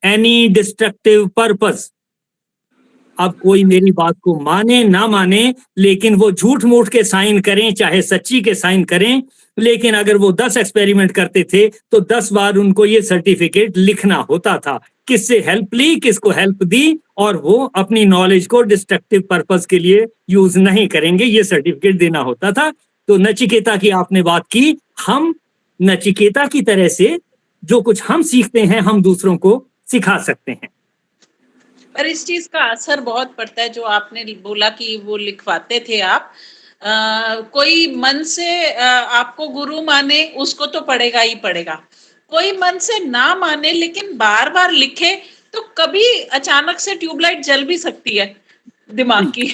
any destructive purpose. अब कोई मेरी बात को माने ना माने, लेकिन वो झूठ मूठ के साइन करें चाहे सच्ची के साइन करें, लेकिन अगर वो 10 एक्सपेरिमेंट करते थे तो 10 बार उनको ये सर्टिफिकेट लिखना होता था, किससे हेल्प ली, किसको हेल्प दी, और वो अपनी नॉलेज को डिस्ट्रक्टिव पर्पस के लिए यूज नहीं करेंगे, ये सर्टिफिकेट देना होता था। तो नचिकेता की आपने बात की, हम नचिकेता की तरह से जो कुछ हम सीखते हैं हम दूसरों को सिखा सकते हैं।
पर इस चीज का असर बहुत पड़ता है, जो आपने बोला कि वो लिखवाते थे आप, कोई मन से आपको गुरु माने उसको तो पड़ेगा ही पड़ेगा, कोई मन से ना माने लेकिन बार बार लिखे तो कभी अचानक से ट्यूबलाइट जल भी सकती है दिमाग की।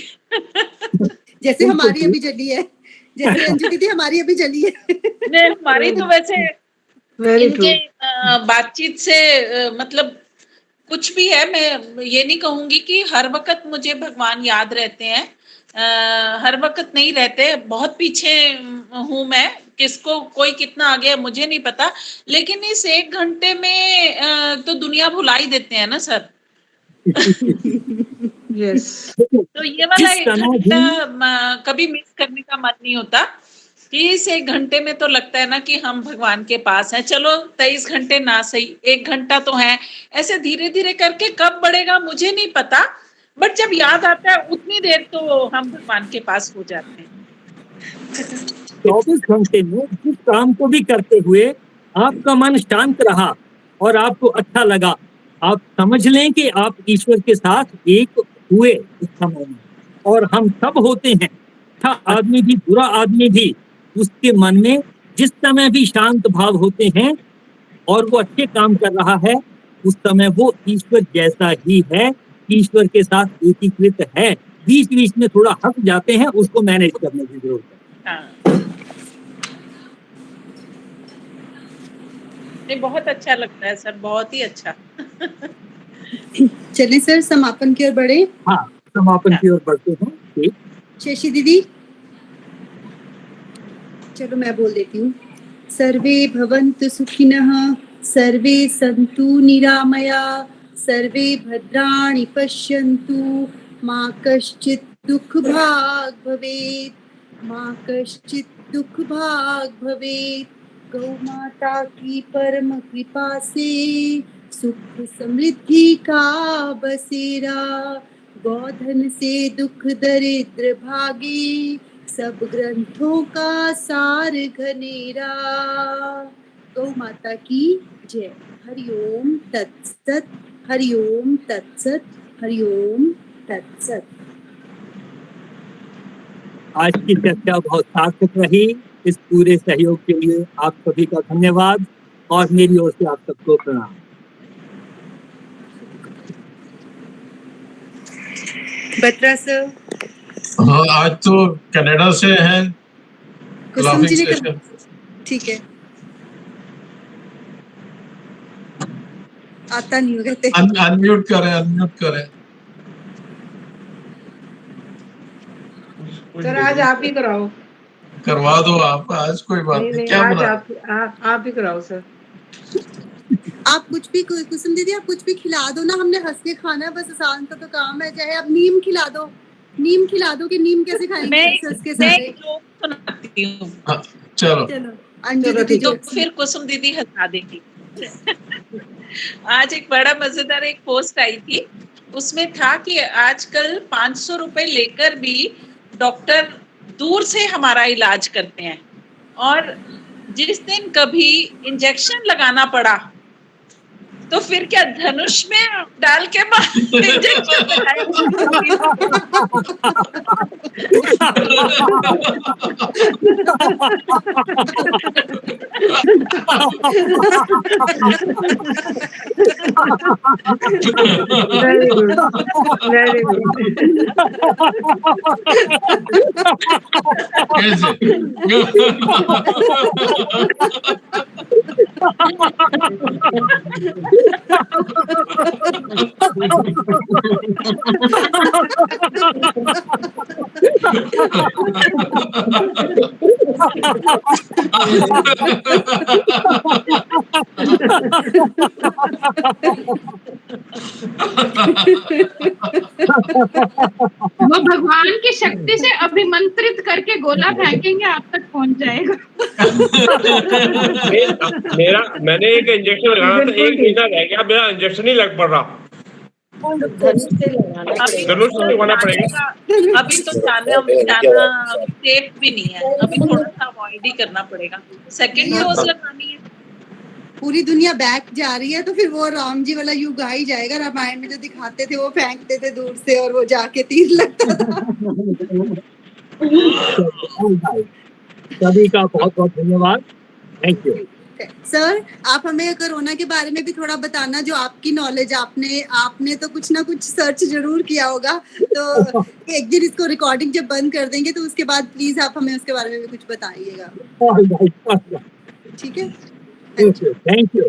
जैसे हमारी अभी जली है, जैसे अंजू दीदी हमारी अभी जली है।
नहीं, हमारी तो वैसे इनके बातचीत से मतलब कुछ भी है, मैं ये नहीं कहूंगी कि हर वक्त मुझे भगवान याद रहते हैं, हर वक्त नहीं रहते, बहुत पीछे हूं मैं, किसको कोई कितना आगे है मुझे नहीं पता, लेकिन इस 1 घंटे में तो दुनिया भुला ही देते हैं ना सर।
यस।
तो ये वाला 1 घंटा कभी मिस करने का मन नहीं होता कि इस 1 घंटे में तो लगता है ना कि हम भगवान के पास हैं, चलो 23 घंटे ना सही 1 घंटा तो है, ऐसे धीरे धीरे करके कब बढ़ेगा मुझे नहीं पता, बट जब याद आता है उतनी देर तो हम भगवान के पास हो जाते हैं।
24 घंटे में जिस काम को भी करते हुए आपका मन शांत रहा और आपको अच्छा लगा, आप समझ लें कि आप ईश्वर के साथ एक हुए उस समय में। और हम सब होते हैं, अच्छा आदमी भी बुरा आदमी भी, उसके मन में जिस समय भी शांत भाव होते हैं और वो अच्छे काम कर रहा है, उस समय वो ईश्वर जैसा ही है, ईश्वर के साथ एकीकृत है। बीच बीच में थोड़ा हट जाते हैं, उसको मैनेज करने की जरूरत है।
हाँ। ये बहुत अच्छा लगता है सर, बहुत ही अच्छा।
चलिए सर समापन की ओर बढ़े।
हाँ, समापन की ओर बढ़ते हैं। ठीक।
शशि दीदी, चलो मैं बोल देती हूँ। सर्वे भवन्तु सुखिनः, सर्वे सन्तु निरामया, सर्वे भद्राणि पश्यन्तु, मा कश्चित् दुःख भाग् भवेत्, मा कश्चित् दुःख भाग् भवेत्। गौ माता की परम कृपा से सुख समृद्धि का बसेरा, गौधन से दुख दरिद्र भागे, सब ग्रंथों का सार घनेरा। गौ माता की जय। हरिओम तत्सत, हरिओम तत्सत, हरिओम तत्सत।
आज की चर्चा बहुत सार्थक रही। इस पूरे सहयोग के लिए आप सभी का धन्यवाद और मेरी ओर से आप सबको प्रणाम।
बत्रा सर।
हाँ, आज तो कनाडा से हैं।
कुसुम जी ने ठीक है, आता नहीं होगा।
अनम्यूट करें।
सर आज आप ही कराओ।
करवा दो आप, आज कोई बात नहीं। क्या
आज
बना?
आप ही कराओ सर।
आप कुछ भी, कुसुम दीदी आप कुछ भी खिला दो ना, हमने हंस के खाना है, बस आसान सा तो काम है। चाहे आप नीम खिला दो कि नीम कैसे खाएंगे हंस के सारे।
मैं जोक सुनाती हूँ।
हाँ, चलो
अंजू दीदी
तो फिर कुसुम दीदी हंसा देगी। आज एक बड़ा मजेदार एक पोस्ट आई थी, उसमें था कि आजकल 500 रुपए लेकर भी डॉक्टर दूर से हमारा इलाज करते हैं, और जिस दिन कभी इंजेक्शन लगाना पड़ा तो फिर क्या धनुष में डाल के इंजेक्शन
वेरी
वो भगवान की शक्ति से अभिमंत्रित करके गोला फेंकेंगे, आप तक पहुंच जाएगा।
मैंने एक इंजेक्शन लगाना था, 1 महीना रह गया, मेरा इंजेक्शन ही लग पड़ रहा। धनुष से लगवाना पड़ेगा।
अभी तो जाना सेफ भी नहीं है, अभी थोड़ा सा अवॉइड ही करना पड़ेगा। सेकंड डोज लगानी है।
पूरी दुनिया बैक जा रही है, तो फिर वो राम जी वाला युग आ ही जाएगा। रामायण में जो दिखाते थे, वो फेंकते थे दूर से और वो जाके तीर लगता था।
सभी का बहुत बहुत धन्यवाद। Thank you
sir. आप हमें कोरोना के बारे में भी थोड़ा बताना, जो आपकी नॉलेज, आपने तो कुछ ना कुछ सर्च जरूर किया होगा, तो एक दिन इसको रिकॉर्डिंग जब बंद कर देंगे तो उसके बाद प्लीज आप हमें उसके बारे में भी कुछ बताइएगा। ठीक है,
थैंक यू।